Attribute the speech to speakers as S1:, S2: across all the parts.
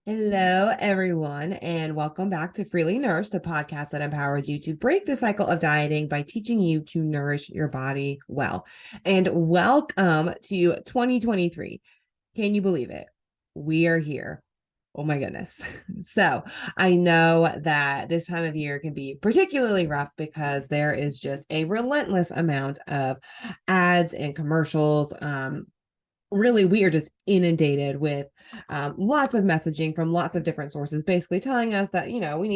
S1: Hello, everyone, and welcome back to Freely Nourish, the podcast that empowers you to break the cycle of dieting by teaching you to nourish your body well. And welcome to 2023. Can you believe it? We are here. Oh my goodness. So I know that this time of year can be particularly rough because there is just a relentless amount of ads and commercials. Really, we are just inundated with lots of messaging from lots of different sources, basically telling us that we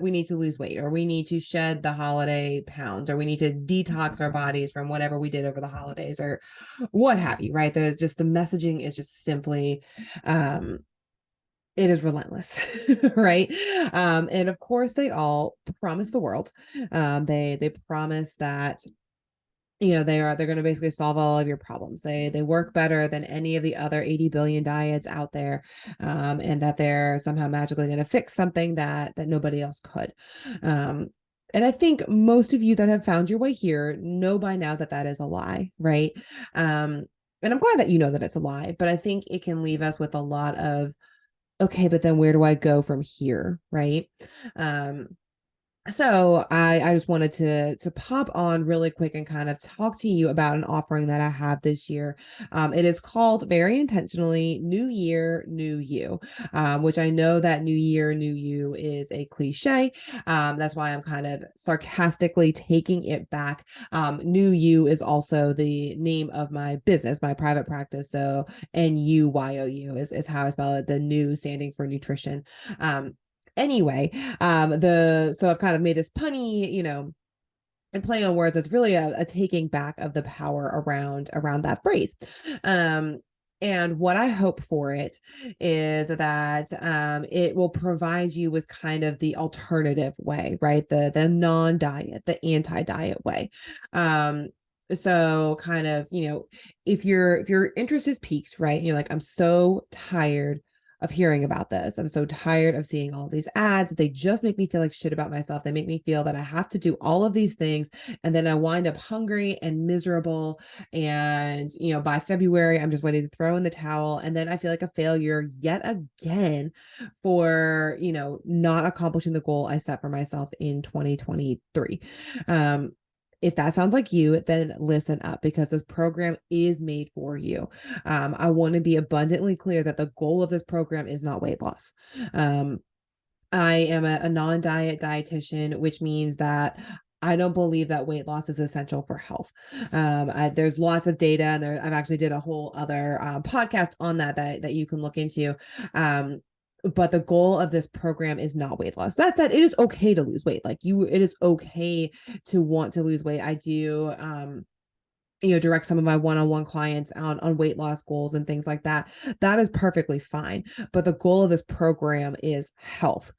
S1: need to lose weight, or we need to shed the holiday pounds, or we need to detox our bodies from whatever we did over the holidays, or what have you. Right? The messaging is just simply it is relentless. Right? And of course they all promise the world. They promise that they're going to basically solve all of your problems. They work better than any of the other 80 billion diets out there, and that they're somehow magically going to fix something that nobody else could. And I think most of you that have found your way here know by now that that is a lie, right? And I'm glad that you know that it's a lie, but I think it can leave us with a lot of, okay, but then where do I go from here, right? um so I just wanted to pop on really quick and kind of talk to you about an offering that I have this year. It is called very intentionally New Year, New You, which I know that New Year, New You is a cliche. That's why I'm kind of sarcastically taking it back. New You is also the name of my business, my private practice. So NuYOU is how I spell it. The new standing for nutrition. Anyway, the so I've kind of made this punny, and play on words. It's really a taking back of the power around that phrase. um and what I hope for it is that it will provide you with kind of the alternative way, right? The non-diet, the anti-diet way. So kind of, if your interest is piqued, right? You're like, I'm so tired of hearing about this. I'm so tired of seeing all these ads. They just make me feel like shit about myself. They make me feel that I have to do all of these things. And then I wind up hungry and miserable. And, by February, I'm just ready to throw in the towel. And then I feel like a failure yet again for, not accomplishing the goal I set for myself in 2023. If that sounds like you, then listen up, because this program is made for you. I want to be abundantly clear that the goal of this program is not weight loss. I am a non-diet dietitian, which means that I don't believe that weight loss is essential for health. There's lots of data, and I've actually did a whole other podcast on that you can look into. But the goal of this program is not weight loss. That said, it is okay to lose weight. It is okay to want to lose weight. I do direct some of my one-on-one clients on weight loss goals and things like that. That is perfectly fine. But the goal of this program is health,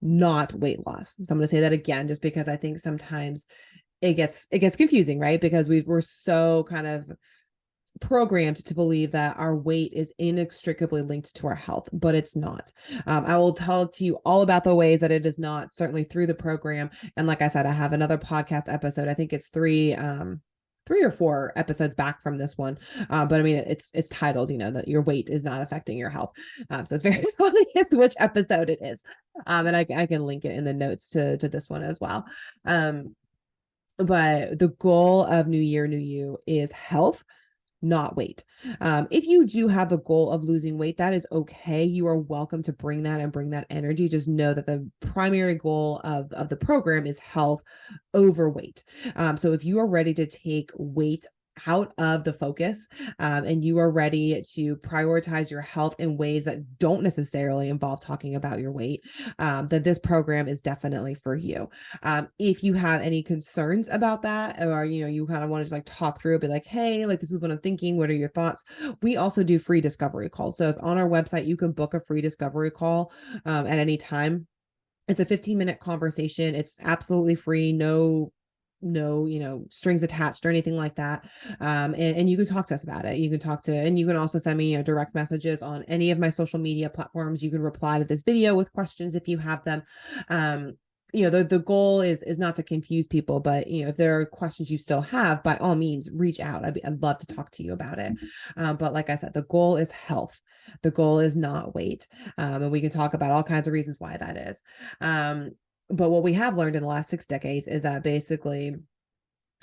S1: not weight loss. So I'm going to say that again, just because I think sometimes it gets confusing, right? Because we're so kind of programmed to believe that our weight is inextricably linked to our health, but it's not. I will talk to you all about the ways that it is not, certainly through the program. And like I said, I have another podcast episode. I think it's three or four episodes back from this one. But I mean, it's titled, that your weight is not affecting your health. So it's very obvious which episode it is. And I can link it in the notes to this one as well. But the goal of New Year, New You is health, not weight. If you do have the goal of losing weight, that is okay. You are welcome to bring that and bring that energy. Just know that the primary goal of the program is health over weight. So if you are ready to take weight out of the focus, and you are ready to prioritize your health in ways that don't necessarily involve talking about your weight, then this program is definitely for you. If you have any concerns about that, or you kind of want to just talk through it, be like, hey, this is what I'm thinking, what are your thoughts? We also do free discovery calls. So if on our website you can book a free discovery call at any time. It's a 15-minute conversation. It's absolutely free. No strings attached or anything like that. And you can talk to us about it. And you can also send me direct messages on any of my social media platforms. You can reply to this video with questions if you have them. the goal is not to confuse people, but if there are questions you still have, by all means reach out. I'd love to talk to you about it. But like I said, the goal is health. The goal is not weight. And we can talk about all kinds of reasons why that is. But what we have learned in the last 6 decades is that basically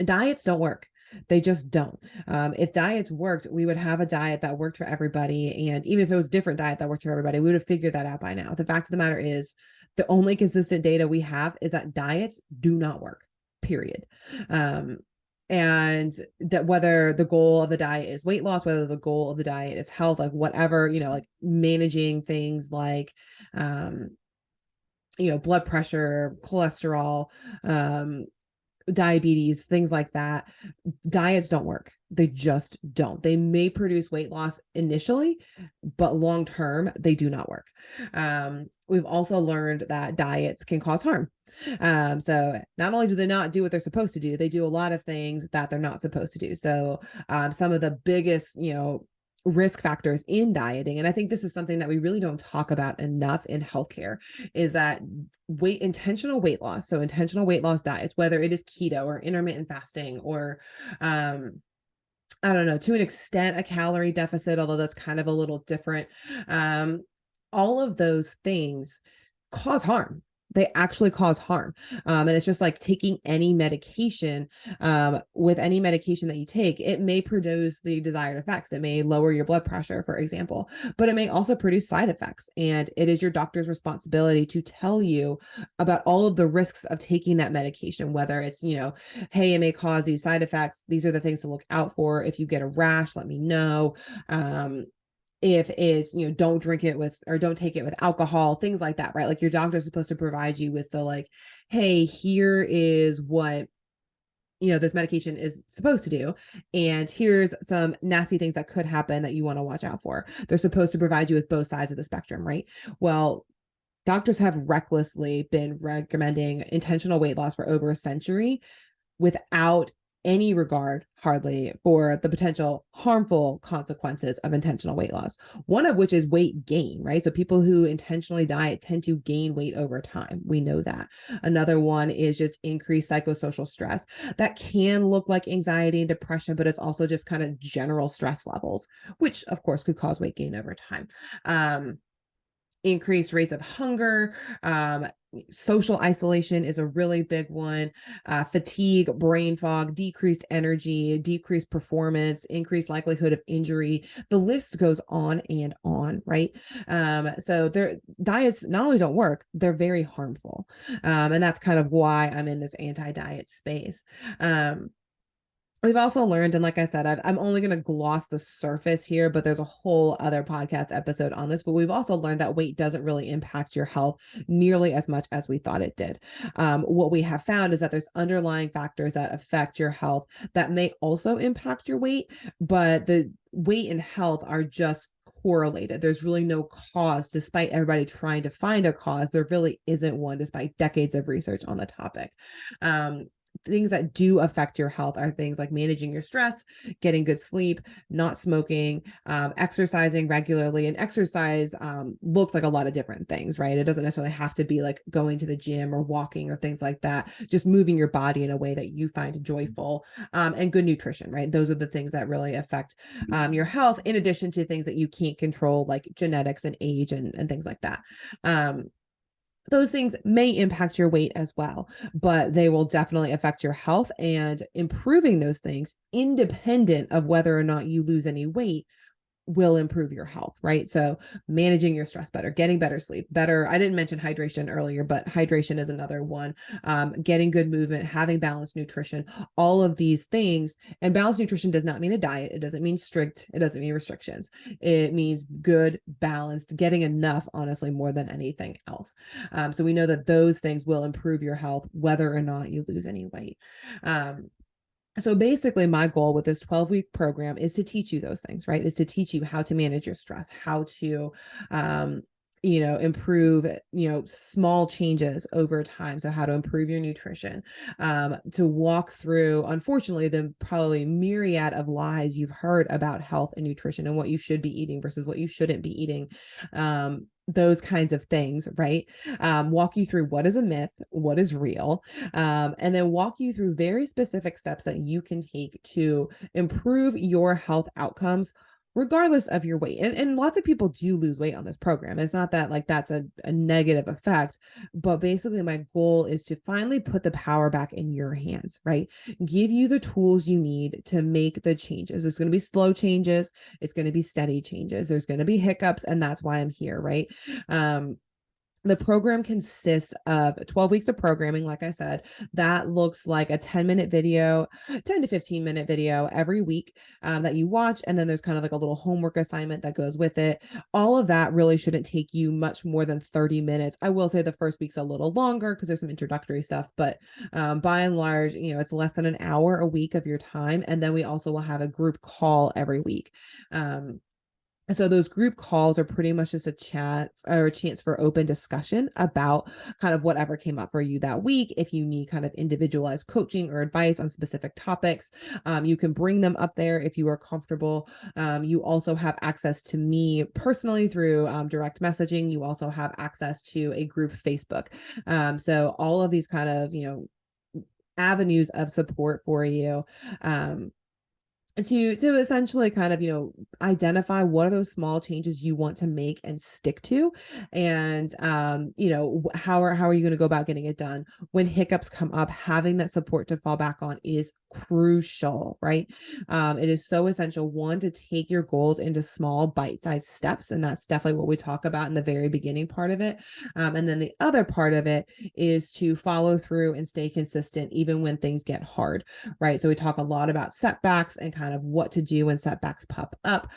S1: diets don't work. They just don't. If diets worked, we would have a diet that worked for everybody. And even if it was a different diet that worked for everybody, we would have figured that out by now. The fact of the matter is, the only consistent data we have is that diets do not work, period. And that whether the goal of the diet is weight loss, whether the goal of the diet is health, like whatever, like managing things like, blood pressure, cholesterol, diabetes, things like that, diets don't work. They just don't. They may produce weight loss initially, but long term, they do not work. We've also learned that diets can cause harm. So not only do they not do what they're supposed to do, they do a lot of things that they're not supposed to do. So some of the biggest, risk factors in dieting, and I think this is something that we really don't talk about enough in healthcare, is that intentional weight loss. So intentional weight loss diets, whether it is keto or intermittent fasting or I don't know, to an extent, a calorie deficit, although that's kind of a little different. All of those things cause harm. They actually cause harm. And it's just like taking any medication. With any medication that you take, it may produce the desired effects. It may lower your blood pressure, for example, but it may also produce side effects. And it is your doctor's responsibility to tell you about all of the risks of taking that medication, whether it's, hey, it may cause these side effects. These are the things to look out for. If you get a rash, let me know. If it's, don't drink it with, or don't take it with alcohol, things like that, right? Like your doctor is supposed to provide you with the like, hey, here is what, this medication is supposed to do. And here's some nasty things that could happen that you want to watch out for. They're supposed to provide you with both sides of the spectrum, right? Well, doctors have recklessly been recommending intentional weight loss for over a century without any regard, hardly, for the potential harmful consequences of intentional weight loss, one of which is weight gain, right? So people who intentionally diet tend to gain weight over time. We know that. Another one is just increased psychosocial stress. That can look like anxiety and depression, but it's also just kind of general stress levels, which of course could cause weight gain over time. Increased rates of hunger, social isolation is a really big one, fatigue, brain fog, decreased energy, decreased performance, increased likelihood of injury. The list goes on and on, right? So their diets not only don't work, they're very harmful. And that's kind of why I'm in this anti-diet space. We've also learned, and like I said, I'm only going to gloss the surface here, but there's a whole other podcast episode on this. But we've also learned that weight doesn't really impact your health nearly as much as we thought it did. What we have found is that there's underlying factors that affect your health that may also impact your weight, but the weight and health are just correlated. There's really no cause, despite everybody trying to find a cause. There really isn't one, despite decades of research on the topic. Things that do affect your health are things like managing your stress, getting good sleep, not smoking, exercising regularly. And exercise looks like a lot of different things, right? It doesn't necessarily have to be like going to the gym or walking or things like that. Just moving your body in a way that you find joyful, and good nutrition, right? Those are the things that really affect your health, in addition to things that you can't control, like genetics and age and things like that. Those things may impact your weight as well, but they will definitely affect your health, and improving those things independent of whether or not you lose any weight will improve your health, right? So managing your stress better, getting better sleep, better. I didn't mention hydration earlier, but hydration is another one. Getting good movement, having balanced nutrition, all of these things. And balanced nutrition does not mean a diet. It doesn't mean strict. It doesn't mean restrictions. It means good, balanced, getting enough, honestly, more than anything else. So we know that those things will improve your health, whether or not you lose any weight. So basically my goal with this 12-week program is to teach you those things, right? Is to teach you how to manage your stress, how to, improve, small changes over time. So how to improve your nutrition, to walk through, unfortunately, the probably myriad of lies you've heard about health and nutrition and what you should be eating versus what you shouldn't be eating. those kinds of things, right? Walk you through what is a myth, what is real, and then walk you through very specific steps that you can take to improve your health outcomes regardless of your weight. And lots of people do lose weight on this program. It's not that like that's a negative effect, but basically my goal is to finally put the power back in your hands, right? Give you the tools you need to make the changes. There's going to be slow changes. It's going to be steady changes. There's going to be hiccups. And that's why I'm here, right? Um, the program consists of 12 weeks of programming. Like I said, that looks like a 10-minute video, 10 to 15-minute video every week that you watch. And then there's kind of like a little homework assignment that goes with it. All of that really shouldn't take you much more than 30 minutes. I will say the first week's a little longer because there's some introductory stuff, but by and large, it's less than an hour a week of your time. And then we also will have a group call every week. So those group calls are pretty much just a chat or a chance for open discussion about kind of whatever came up for you that week. If you need kind of individualized coaching or advice on specific topics, you can bring them up there if you are comfortable. You also have access to me personally through direct messaging. You also have access to a group Facebook. So all of these kind of, avenues of support for you. To essentially kind of identify what are those small changes you want to make and stick to, and how are you going to go about getting it done when hiccups come up. Having that support to fall back on is crucial, right? It is so essential, one, to take your goals into small bite-sized steps, and that's definitely what we talk about in the very beginning part of it, and then the other part of it is to follow through and stay consistent even when things get hard, right? So we talk a lot about setbacks and kind of what to do when setbacks pop up.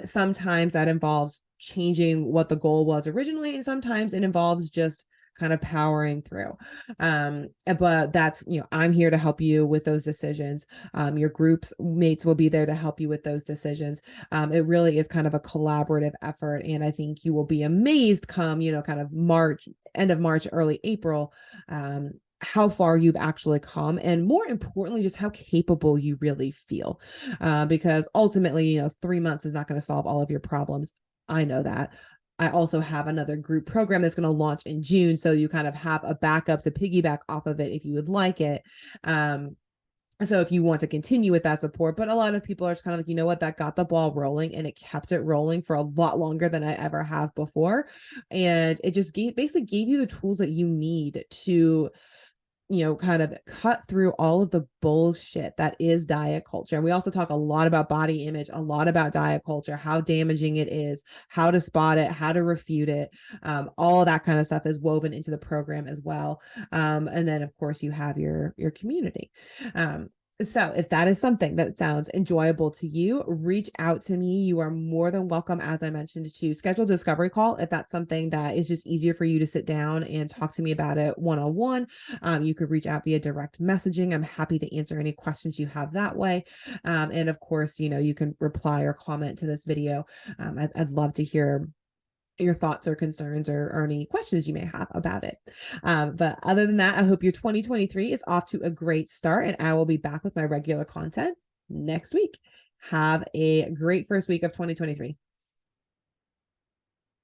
S1: Sometimes that involves changing what the goal was originally, and sometimes it involves just kind of powering through. But that's, I'm here to help you with those decisions. Your group's mates will be there to help you with those decisions. It really is kind of a collaborative effort. And I think you will be amazed come, kind of March, end of March, early April, how far you've actually come, and more importantly, just how capable you really feel. Because ultimately, 3 months is not going to solve all of your problems. I know that. I also have another group program that's going to launch in June. So you kind of have a backup to piggyback off of it if you would like it. So if you want to continue with that support, but a lot of people are just kind of like, what, that got the ball rolling, and it kept it rolling for a lot longer than I ever have before. And it just basically gave you the tools that you need to kind of cut through all of the bullshit that is diet culture. And we also talk a lot about body image, a lot about diet culture, how damaging it is, how to spot it, how to refute it. All that kind of stuff is woven into the program as well. And then of course you have your community. So if that is something that sounds enjoyable to you, reach out to me. You are more than welcome, as I mentioned, to schedule a discovery call. If that's something that is just easier for you to sit down and talk to me about it one-on-one, you could reach out via direct messaging. I'm happy to answer any questions you have that way. And of course, you can reply or comment to this video. I'd love to hear your thoughts or concerns or any questions you may have about it. But other than that, I hope your 2023 is off to a great start, and I will be back with my regular content next week. Have a great first week of 2023.